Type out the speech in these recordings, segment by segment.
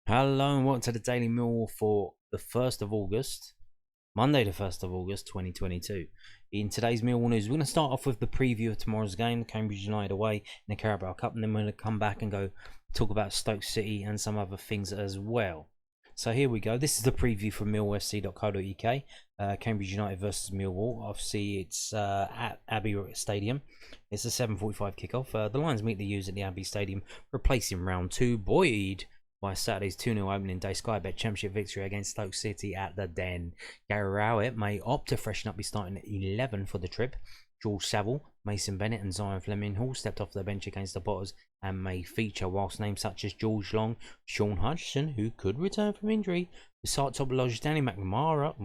Hello and welcome to the Daily Millwall for the 1st of August, Monday the 1st of August 2022. In today's Millwall news, we're going to start off with the preview of tomorrow's game, Cambridge United away in the Carabao Cup, and then we're going to come back and go talk about Stoke City and some other things as well. So here we go. This is the preview from millwallfc.co.uk. Cambridge United versus Millwall. Obviously, it's at Abbey Stadium. It's a 7:45 kickoff. The Lions meet the U's at the Abbey Stadium, replacing round 2 buoyed by Saturday's 2-0 opening day Sky Bet Championship victory against Stoke City at the Den. Gary Rowett may opt to freshen up his starting 11 for the trip. George Saville, Mason Bennett and Zion Fleming all stepped off the bench against the Botters and may feature, whilst names such as George Long, Sean Hutchinson, who could return from injury, Basart Topologist, Danny McNamara,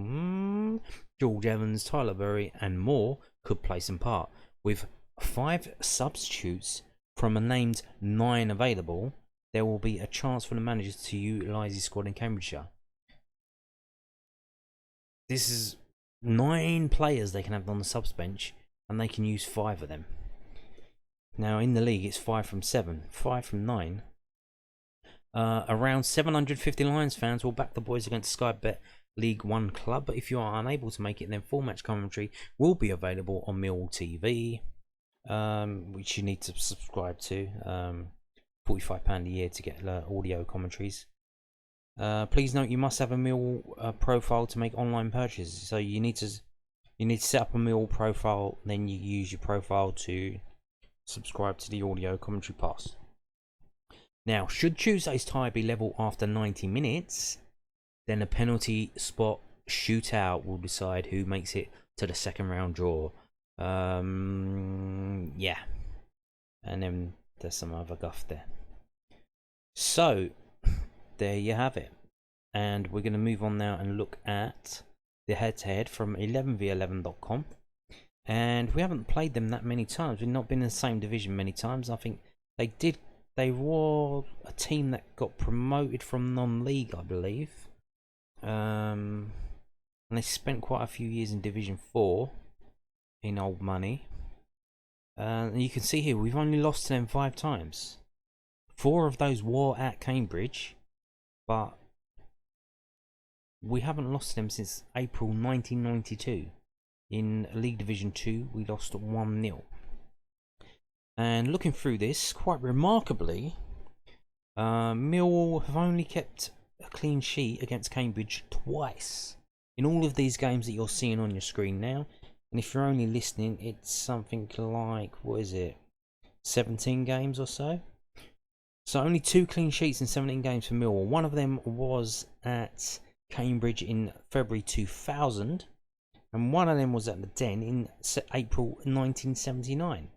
George Evans, Tyler Berry and more could play some part. With 5 substitutes from a named 9 available, there will be a chance for the managers to utilise his squad in Cambridgeshire. This is 9 players they can have on the subs bench, and they can use 5 of them. Now in the league it's 5 from 7, 5 from 9. Around 750 Lions fans will back the boys against Sky Bet League One Club, but if you are unable to make it, then full match commentary will be available on Millwall TV, which you need to subscribe to. £45 a year to get audio commentaries. Please note you must have a Millwall profile to make online purchases. So you need to set up a Millwall profile, then you use your profile to subscribe to the audio commentary pass. Now, should Tuesday's tie be level after 90 minutes, then a penalty spot shootout will decide who makes it to the second round draw. Yeah, and then there's some other guff there. So there you have it, and we're going to move on now and look at the head-to-head from 11v11.com. and we haven't played them that many times. We've not been in the same division many times. I think they were a team that got promoted from non-league, I believe, and they spent quite a few years in Division 4 in old money. And you can see here we've only lost to them 5 times. 4 of those were at Cambridge, but we haven't lost to them since April 1992. In League Division 2 we lost 1-0. And looking through this, quite remarkably, Millwall have only kept a clean sheet against Cambridge twice in all of these games that you're seeing on your screen now. And if you're only listening, it's something like, 17 games or so? So only 2 clean sheets in 17 games for Millwall. One of them was at Cambridge in February 2000. And one of them was at the Den in April 1979.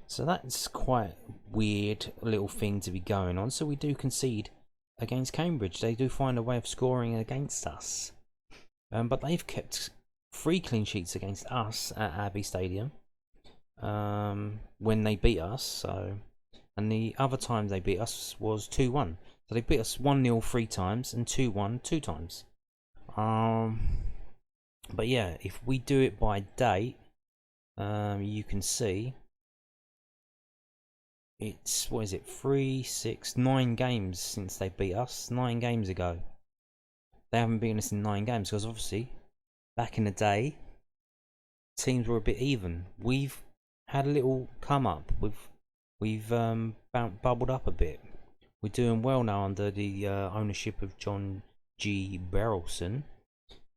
So that's quite a weird little thing to be going on. So we do concede against Cambridge. They do find a way of scoring against us. But they've kept 3 clean sheets against us at Abbey Stadium when they beat us. And the other time they beat us was 2-1. So they beat us 1-0 3 times and 2-1 2 times. But yeah, if we do it by date, you can see it's 3, 6, 9 games since they beat us. 9 games ago. They haven't beaten us in 9 games because obviously back in the day, teams were a bit even. We've had a little come up. We've bubbled up a bit. We're doing well now under the ownership of John G. Berylson,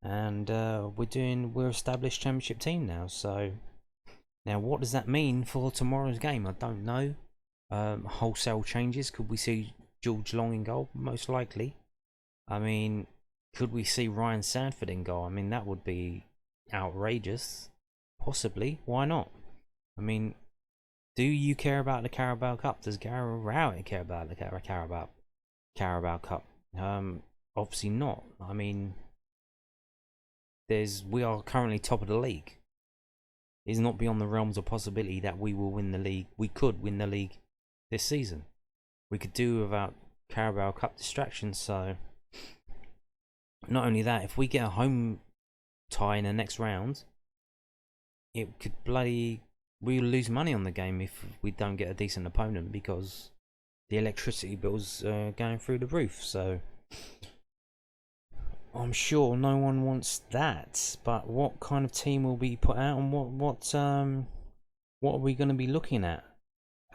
and we're established championship team now. So now, what does that mean for tomorrow's game? I don't know. Wholesale changes. Could we see George Long in goal? Most likely. I mean, could we see Ryan Sanford in goal? I mean, that would be outrageous. Possibly. Why not? I mean, do you care about the Carabao Cup? Does Gary Rowett care about the Carabao Cup? Obviously not. I mean, we are currently top of the league. It's not beyond the realms of possibility that we will win the league. We could win the league this season. We could do without Carabao Cup distractions. So not only that, if we get a home tie in the next round, it could we'll lose money on the game if we don't get a decent opponent, because the electricity bills are going through the roof. So I'm sure no one wants that, but what kind of team will be put out, and what are we going to be looking at?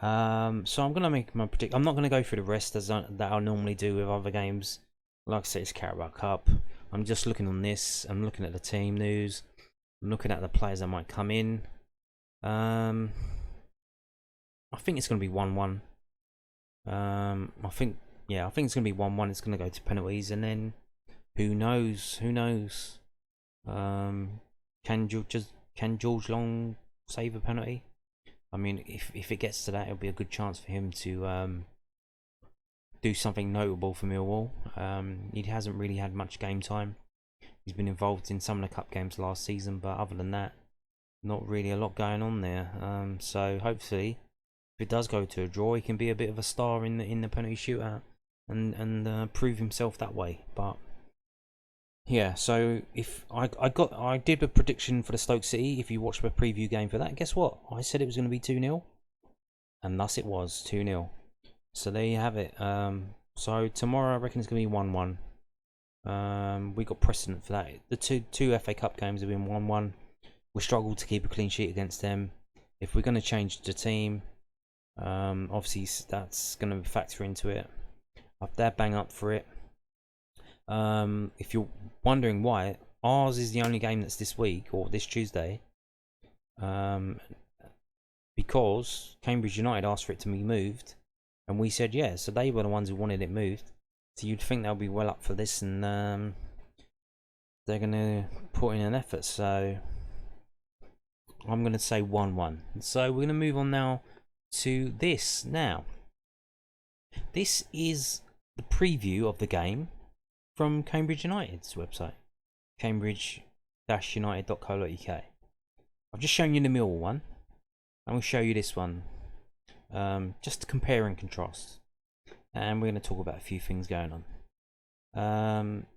So I'm going to make my prediction. I'm not going to go through the rest that I normally do with other games. Like I said, it's Carabao Cup. I'm just looking on this. I'm looking at the team news. I'm looking at the players that might come in. I think it's going to be 1-1. I think it's going to be 1-1. It's going to go to penalties, and then who knows? Who knows? Can George Long save a penalty? I mean, if it gets to that, it'll be a good chance for him to do something notable for Millwall. He hasn't really had much game time. He's been involved in some of the cup games last season, but other than that, not really a lot going on there. So hopefully, if it does go to a draw, he can be a bit of a star in the penalty shootout and prove himself that way. But yeah, so if I did a prediction for the Stoke City. If you watched the preview game for that, guess what? I said it was going to be 2-0, and thus it was 2-0. So there you have it. So tomorrow I reckon it's going to be 1-1. We got precedent for that. The two FA Cup games have been 1-1. We struggled to keep a clean sheet against them. If we're going to change the team, obviously that's going to factor into it. They're bang up for it. If you're wondering why, ours is the only game that's this week or this Tuesday. Because Cambridge United asked for it to be moved, and we said yeah. So they were the ones who wanted it moved. So you'd think they'll be well up for this, and they're gonna put in an effort. So I'm gonna say 1-1. So we're gonna move on now to this. Now, this is the preview of the game from Cambridge United's website, cambridge-united.co.uk. I've just shown you the Millwall one. I'm going to show you this one, just to compare and contrast. And we're going to talk about a few things going on.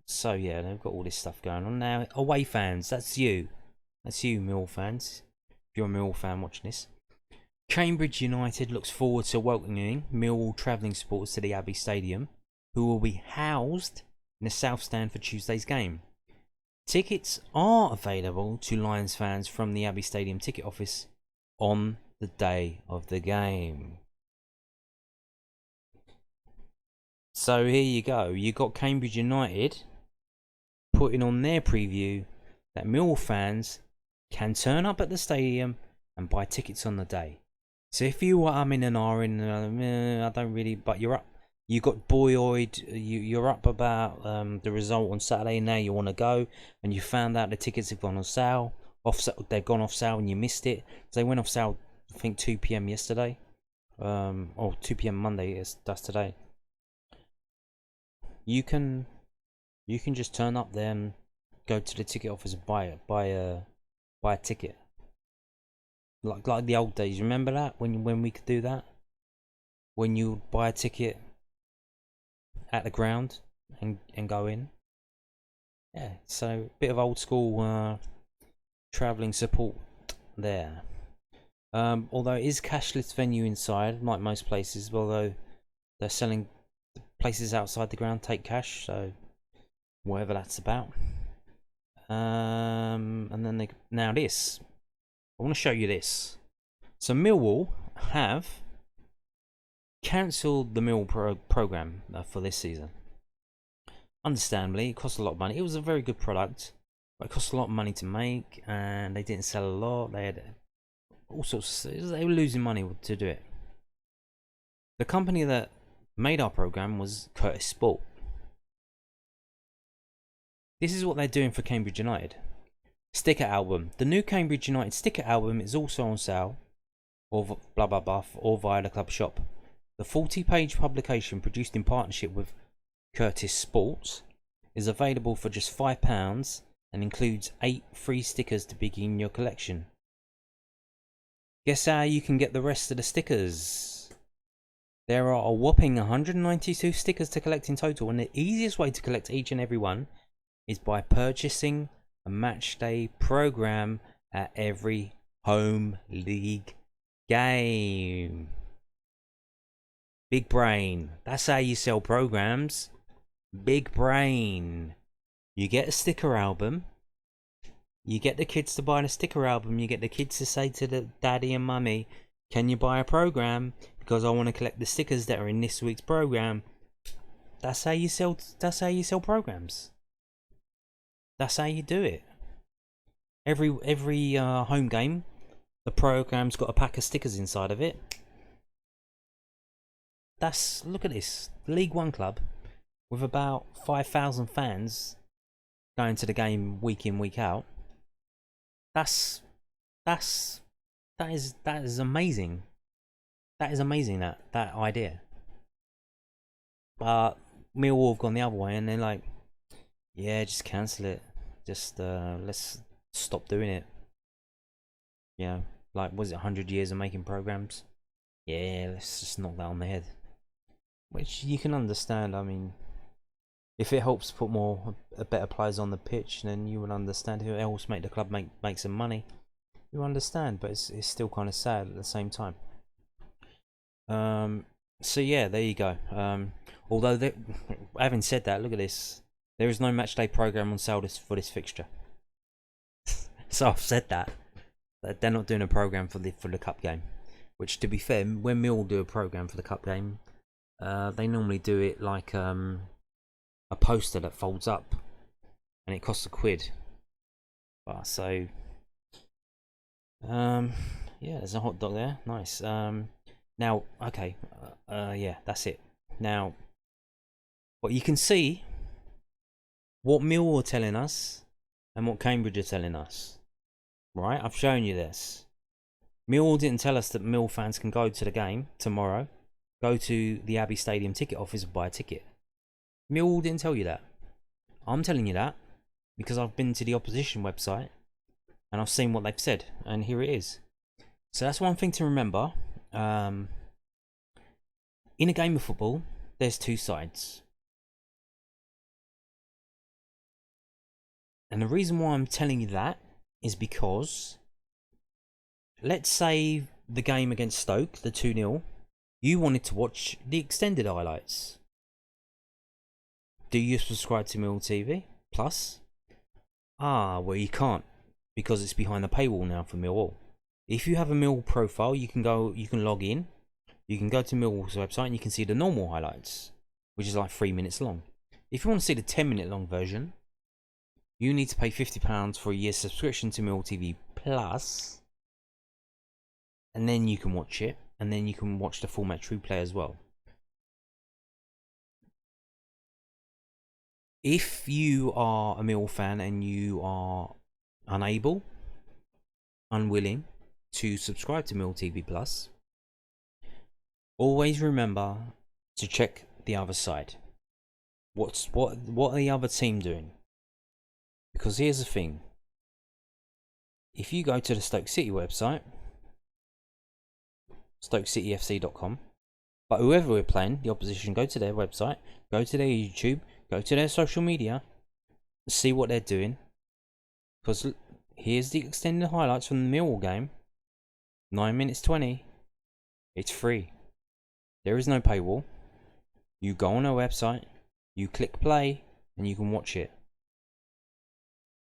So yeah, they've got all this stuff going on. Now, away fans, that's you. That's you, Millwall fans. If you're a Millwall fan watching this. Cambridge United looks forward to welcoming Millwall travelling supporters to the Abbey Stadium, who will be housed in the South Stand for Tuesday's game. Tickets are available to Lions fans from the Abbey Stadium ticket office on the day of the game. So here you go. You got Cambridge United putting on their preview that Millwall fans can turn up at the stadium and buy tickets on the day. So if you were umming and ahhing, I don't really, but you're up. You got buoyed, you're up about the result on Saturday, and now you want to go, and you found out the tickets have gone on sale. They've gone off sale and you missed it. So they went off sale, I think 2 p.m. yesterday, or 2 p.m. Monday. That's today. You can just turn up there and go to the ticket office and buy a ticket. Like the old days. Remember that when we could do that? When you buy a ticket at the ground and go in. Yeah, so a bit of old school travelling support there. Although it is cashless venue inside, like most places, although they're selling places outside the ground take cash, so whatever that's about. And then now this. I want to show you this. So Millwall have cancelled the Millwall program for this season. Understandably, it cost a lot of money. It was a very good product, but it cost a lot of money to make, and they didn't sell a lot. They had all sorts. They were losing money to do it. The company that made our program was Curtis Sport. This is what they're doing for Cambridge United. Sticker album. The new Cambridge United sticker album is also on sale, or blah blah blah, or via the club shop. The 40-page publication, produced in partnership with Curtis Sports, is available for just £5 and includes 8 free stickers to begin your collection. Guess how you can get the rest of the stickers? There are a whopping 192 stickers to collect in total, and the easiest way to collect each and every one is by purchasing a matchday program at every home league game. Big brain. That's how you sell programs. Big brain. You get a sticker album. You get the kids to buy the sticker album. You get the kids to say to the daddy and mummy, "Can you buy a program? Because I want to collect the stickers that are in this week's program." That's how you sell. That's how you sell programs. That's how you do it. Every home game, the program's got a pack of stickers inside of it. Look at this League One club with about 5,000 fans going to the game week in, week out. That is amazing. That is amazing. That idea. But Millwall have gone the other way, and they're like, yeah, just cancel it. Just let's stop doing it. Yeah, like, was it 100 years of making programs? Yeah, let's just knock that on the head. Which you can understand. I mean, if it helps put better players on the pitch, then you will understand. Who else make the club make some money? You understand, but it's still kind of sad at the same time. So yeah, there you go. Although having said that, look at this. There is no matchday program on sale for this fixture. So I've said that they're not doing a program for the cup game. Which, to be fair, when Millwall do a program for the cup game, they normally do it like a poster that folds up, and it costs £1. But so, yeah, there's a hot dog there. Nice. Now, okay, yeah, that's it. Now, what you can see, what Millwall are telling us, and what Cambridge are telling us. Right, I've shown you this. Millwall didn't tell us that Mill fans can go to the game tomorrow, go to the Abbey Stadium ticket office and buy a ticket. Millwall didn't tell you that. I'm telling you that because I've been to the opposition website and I've seen what they've said, and here it is. So that's one thing to remember. In a game of football, there's two sides. And the reason why I'm telling you that is because, let's say the game against Stoke, the 2-0, you wanted to watch the extended highlights. Do you subscribe to Millwall TV Plus? Well, you can't, because it's behind the paywall now for Millwall. If you have a Millwall profile, you can log in, you can go to Millwall's website and you can see the normal highlights, which is like 3 minutes long. If you want to see the 10-minute long version, you need to pay £50 for a year's subscription to Millwall TV Plus, and then you can watch it, and then you can watch the full match replay as well. If you are a Millwall fan and you are unwilling to subscribe to Millwall TV Plus, always remember to check the other side. What are the other team doing? Because here's the thing. If you go to the Stoke City website, stokecityfc.com, but whoever we're playing, the opposition, go to their website, go to their YouTube, go to their social media, see what they're doing. Because here's the extended highlights from the Millwall game. 9 minutes 20. It's free. There is no paywall. You go on our website, you click play, and you can watch it.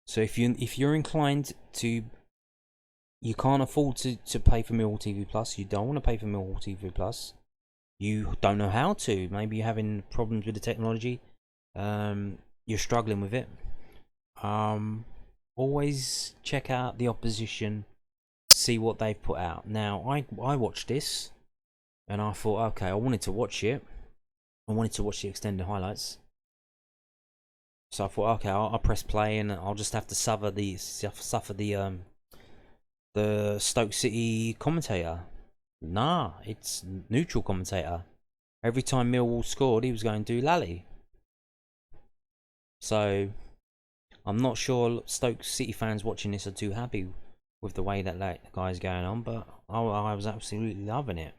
So if you're inclined to, you can't afford to pay for Millwall TV Plus, you don't want to pay for Millwall TV Plus, you don't know how to, maybe you're having problems with the technology, you're struggling with it, always check out the opposition, see what they've put out. Now, I watched this, and I thought, okay, I wanted to watch it, I wanted to watch the extended highlights. So I thought, okay, I'll press play and I'll just have to suffer the Stoke City commentator. Nah, it's neutral commentator. Every time Millwall scored, he was going to do Lally. So I'm not sure Stoke City fans watching this are too happy with the way that guy's going on, but I was absolutely loving it.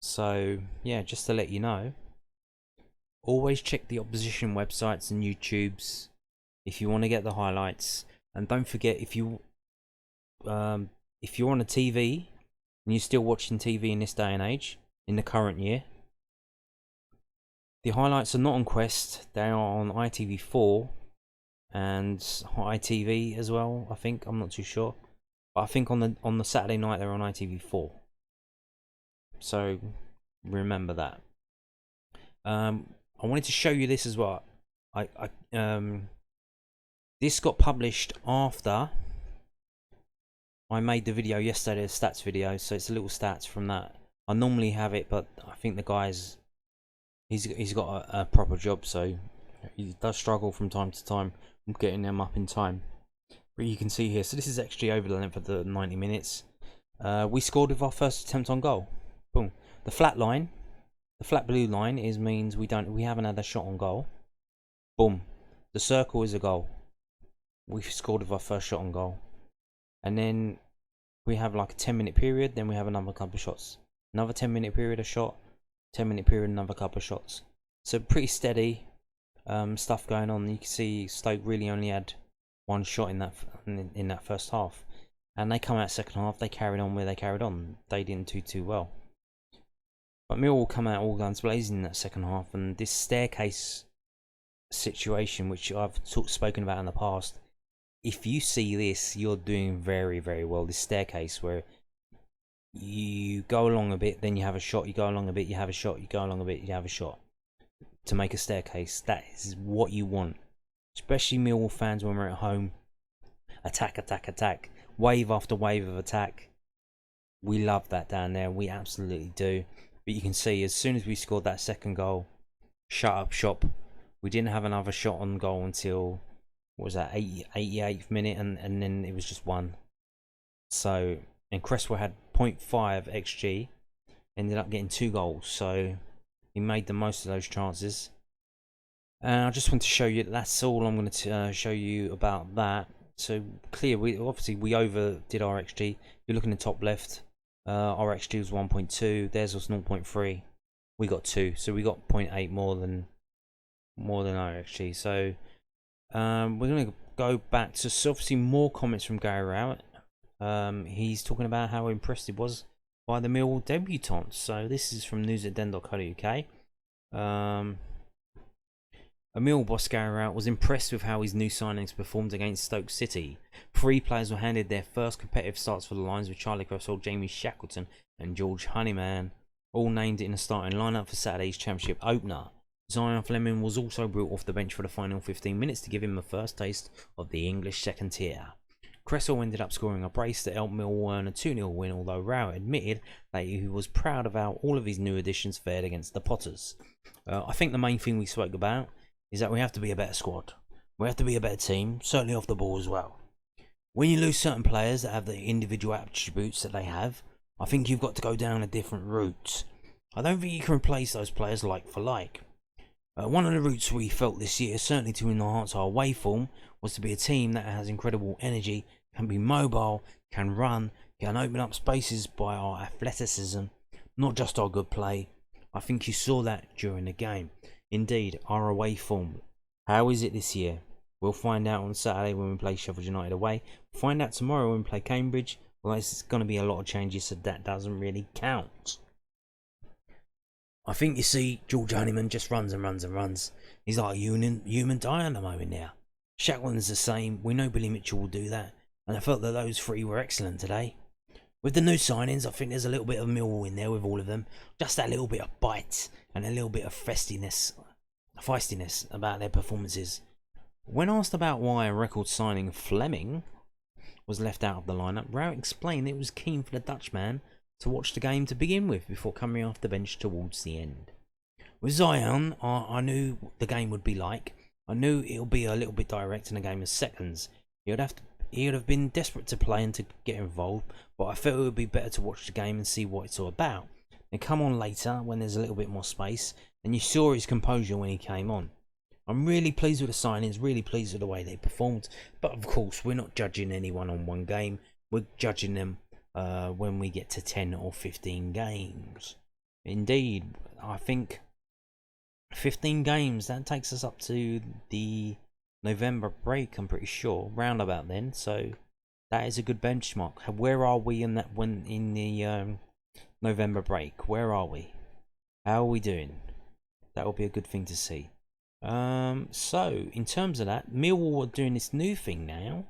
So yeah, just to let you know, always check the opposition websites and YouTubes if you want to get the highlights. And don't forget, if you're on a TV and you're still watching TV in this day and age, in the current year, The highlights are not on Quest, they are on ITV4 and ITV as well, I think. I'm not too sure. But I think on the Saturday night they're on ITV4. So remember that. I wanted to show you this as well. This got published after I made the video yesterday, the stats video, so it's a little stats from that. I normally have it, but I think the guy's he's got a proper job, so he does struggle from time to time getting them up in time. But you can see here, so this is XG over the length of the 90 minutes. We scored with our first attempt on goal. Boom. The flat line, the flat blue line means we haven't had a shot on goal. Boom. The circle is a goal. We've scored with our first shot on goal. And then we have like a 10-minute period, then we have another couple of shots. Another 10-minute period, a shot. 10-minute period, another couple of shots. So pretty steady stuff going on. You can see Stoke really only had one shot in that first half, and they come out second half. They carried on where they carried on. They didn't do too well, but Millwall come out all guns blazing in that second half. And this staircase situation, which I've spoken about in the past, if you see this, you're doing very, very well. This staircase where you go along a bit, then you have a shot, you go along a bit, you have a shot, you go along a bit, you have a shot. To make a staircase, that is what you want. Especially Millwall fans when we're at home. Attack, attack, attack. Wave after wave of attack. We love that down there. We absolutely do. But you can see, as soon as we scored that second goal, shut up shop. We didn't have another shot on goal until, what was that, 88th minute, and then it was just one. So, and Cresswell had 0.5 XG, ended up getting 2 goals. So, he made the most of those chances. And I just want to show you that's all I'm going to show you about that. So clear, we overdid our XG. You're looking at the top left. Our XG was 1.2. Theirs was 0.3. We got 2, so we got 0.8 more than our XG. So we're going to go back to obviously more comments from Gary Rowett. He's talking about how impressed he was by the Millwall debutants. So this is from news@den.co.uk. A Millwall boss, Gary Rowett, was impressed with how his new signings performed against Stoke City. 3 players were handed their first competitive starts for the Lions, with Charlie Cresswell, Jamie Shackleton and George Honeyman all named in a starting lineup for Saturday's Championship opener. Zion Fleming was also brought off the bench for the final 15 minutes to give him a first taste of the English second tier. Cresswell ended up scoring a brace that helped Millwall earn a 2-0 win, although Rowett admitted that he was proud of how all of his new additions fared against the Potters. I think the main thing we spoke about is that we have to be a better squad. We have to be a better team, certainly off the ball as well. When you lose certain players that have the individual attributes that they have, I think you've got to go down a different route. I don't think you can replace those players like for like. One of the routes we felt this year, certainly to enhance our away form, was to be a team that has incredible energy, can be mobile, can run, can open up spaces by our athleticism, not just our good play. I think you saw that during the game. Indeed, our away form. How is it this year? We'll find out on Saturday when we play Sheffield United away. We'll find out tomorrow when we play Cambridge. Well, there's going to be a lot of changes, so that doesn't really count. I think you see, George Honeyman just runs and runs and runs. He's like a human dynamo in there. Shackleton's the same. We know Billy Mitchell will do that. And I felt that those 3 were excellent today. With the new signings, I think there's a little bit of Millwall in there with all of them. Just that little bit of bite and a little bit of feistiness about their performances. When asked about why a record signing Fleming was left out of the lineup, Rowett explained it was keen for the Dutchman to watch the game to begin with before coming off the bench towards the end. With Zion, I knew the game would be like. I knew it'll be a little bit direct in a game of seconds. He would have been desperate to play and to get involved, but I felt it would be better to watch the game and see what it's all about. And come on later when there's a little bit more space, and you saw his composure when he came on. I'm really pleased with the signings, really pleased with the way they performed, but of course we're not judging anyone on one game, we're judging them when we get to 10 or 15 games. Indeed, I think 15 games, that takes us up to the November break, I'm pretty sure, round about then. So that is a good benchmark. Where are we in that in the November break? Where are we? How are we doing? that will be a good thing to see. So in terms of that, Millwall are doing this new thing now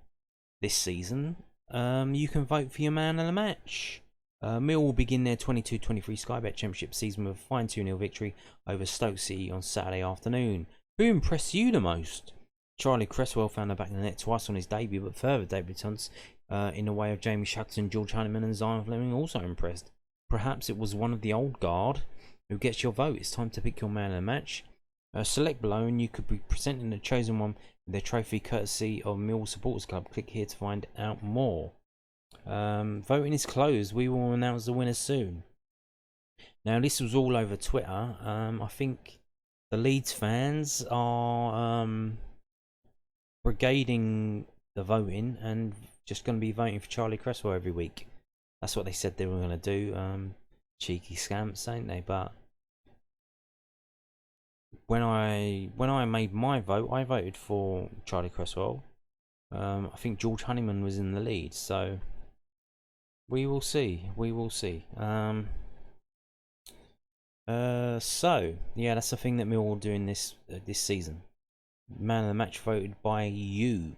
this season. You can vote for your man of the match. Millwall will begin their 22-23 Sky Bet Championship season with a fine 2-0 victory over Stoke City on Saturday afternoon. Who impressed you the most? Charlie Cresswell found the back of the net twice on his debut, but further debutants in the way of Jamie Shackleton, George Honeyman and Zion Fleming also impressed. Perhaps it was one of the old guard who gets your vote. It's time to pick your man of the match. Select below and you could be presenting the chosen one with their trophy courtesy of Millwall Supporters Club. Click here to find out more. Voting is closed. We will announce the winner soon. Now this was all over Twitter. I think the Leeds fans are brigading the voting and just going to be voting for Charlie Cresswell every week. That's what they said they were going to do. Cheeky scamps, ain't they? But when I made my vote, I voted for Charlie Cresswell. I think George Honeyman was in the lead, so we will see. We will see. So yeah, that's the thing that Millwall are doing this season. Man of the match voted by you.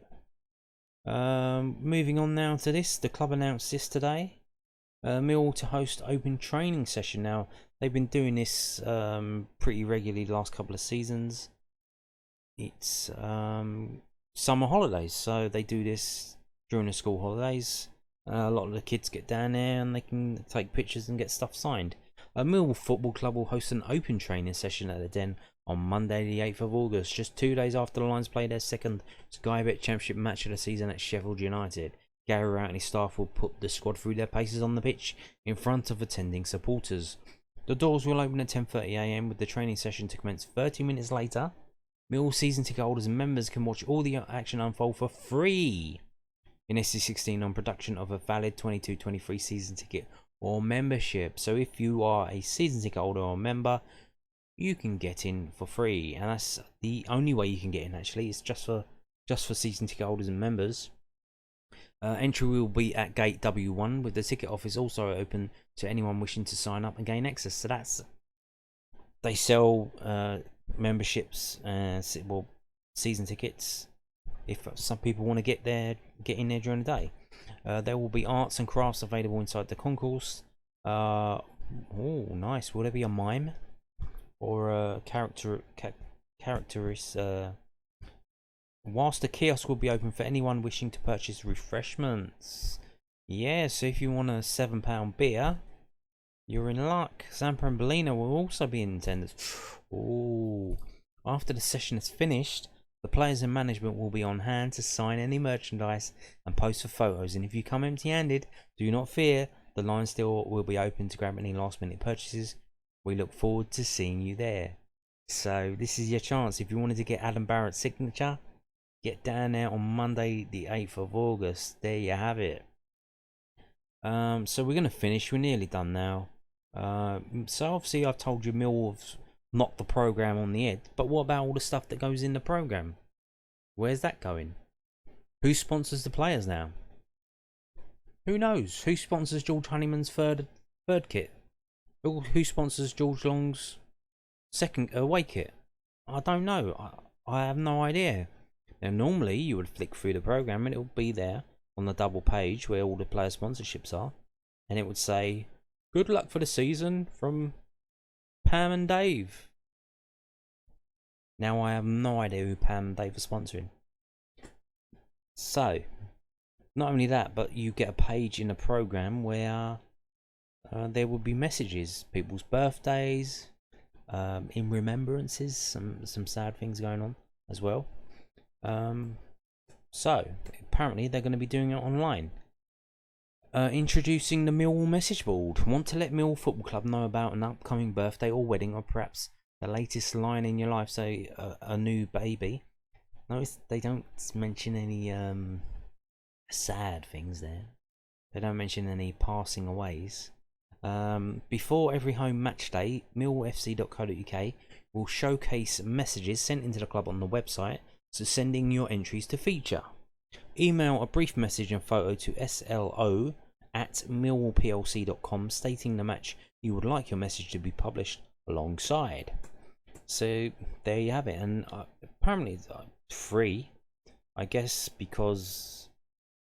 Moving on now to this, the club announced this today. Millwall to host open training session. Now they've been doing this pretty regularly the last couple of seasons. It's summer holidays, so they do this during the school holidays. A lot of the kids get down there and they can take pictures and get stuff signed. Millwall Football Club will host an open training session at the Den on Monday the 8th of August, just 2 days after the Lions play their second Sky Bet Championship match of the season at Sheffield United. Gary Wright and his staff will put the squad through their paces on the pitch in front of attending supporters. The doors will open at 10:30 AM with the training session to commence 30 minutes later. Millwall season ticket holders and members can watch all the action unfold for free in SC16 on production of a valid 22-23 season ticket or membership. So if you are a season ticket holder or member, you can get in for free, and that's the only way you can get in. Actually, it's just for season ticket holders and members. Entry will be at gate W1, with the ticket office also open to anyone wishing to sign up and gain access. So that's, they sell memberships, well, season tickets. If some people want to get in there during the day, there will be arts and crafts available inside the concourse. Oh, nice! Will there be a mime or a characterist? Whilst the kiosk will be open for anyone wishing to purchase refreshments. Yeah, so if you want a £7 beer, you're in luck. Zampa and Bellina will also be in attendance. Oh, after the session is finished, the players and management will be on hand to sign any merchandise and post for photos. And if you come empty-handed, do not fear, the line still will be open to grab any last-minute purchases. We look forward to seeing you there. So this is your chance. If you wanted to get Adam Barrett's signature, get down there on Monday the 8th of August. There you have it. So we're going to finish. We're nearly done now. So obviously I've told you Millwall have knocked the programme on the head. But what about all the stuff that goes in the programme? Where's that going? Who sponsors the players now? Who knows? Who sponsors George Honeyman's third kit? Who sponsors George Long's second away kit? I don't know. I have no idea. Now normally you would flick through the programme and it would be there on the double page where all the player sponsorships are, and it would say good luck for the season from Pam and Dave. Now I have no idea who Pam and Dave are sponsoring. So not only that, but you get a page in the programme where there will be messages, people's birthdays, in remembrances, some sad things going on as well. So apparently they're going to be doing it online. Introducing the Millwall messageboard. Want to let Millwall Football Club know about an upcoming birthday or wedding, or perhaps the latest line in your life, say a new baby? Notice they don't mention any sad things there. They don't mention any passing aways. Before every home match day, millwallfc.co.uk will showcase messages sent into the club on the website, so sending your entries to feature. Email a brief message and photo to slo@millwallplc.com stating the match you would like your message to be published alongside. So there you have it, and apparently it's free, I guess, because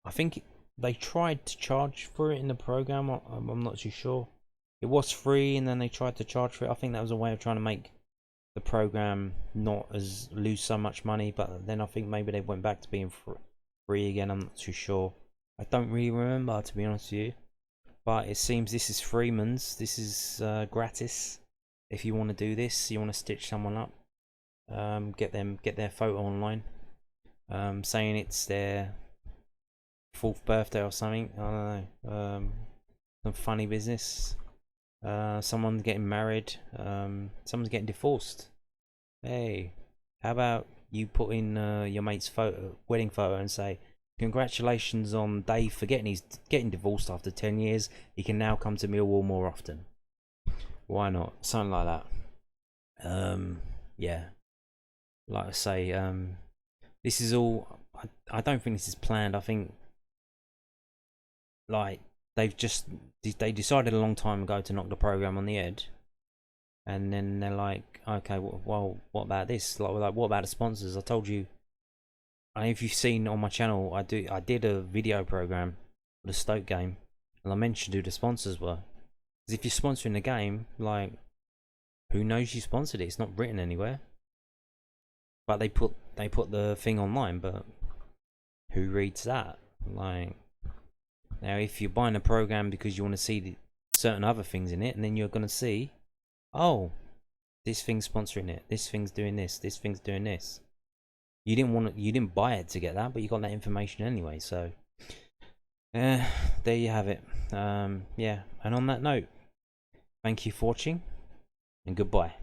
I think they tried to charge for it in the program. I'm not too sure. It was free, and then they tried to charge for it. I think that was a way of trying to make the program not as lose so much money. But then I think maybe they went back to being free again. I'm not too sure. I don't really remember, to be honest with you. But it seems this is Freeman's. This is gratis. If you want to do this, you want to stitch someone up, get their photo online, saying it's their 4th birthday or something. I don't know. Some funny business. Someone's getting married. Someone's getting divorced. Hey, how about you put in your mate's wedding photo, and say, congratulations on Dave for he's getting divorced after 10 years. He can now come to Millwall more often. Why not? Something like that. Yeah. Like I say, this is all. I don't think this is planned. I think like they decided a long time ago to knock the program on the head, and then they're like, okay, well, what about this? Like, what about the sponsors? I told you. And if you've seen on my channel, I did a video program for the Stoke game, and I mentioned who the sponsors were. Because if you're sponsoring the game, like, who knows you sponsored it? It's not written anywhere. But they put the thing online, but who reads that? Like, now if you're buying a program because you want to see certain other things in it, and then you're gonna see, oh, this thing's sponsoring it, this thing's doing this thing's doing this. You didn't buy it to get that, but you got that information anyway. So, there you have it. Yeah. And on that note, thank you for watching, and goodbye.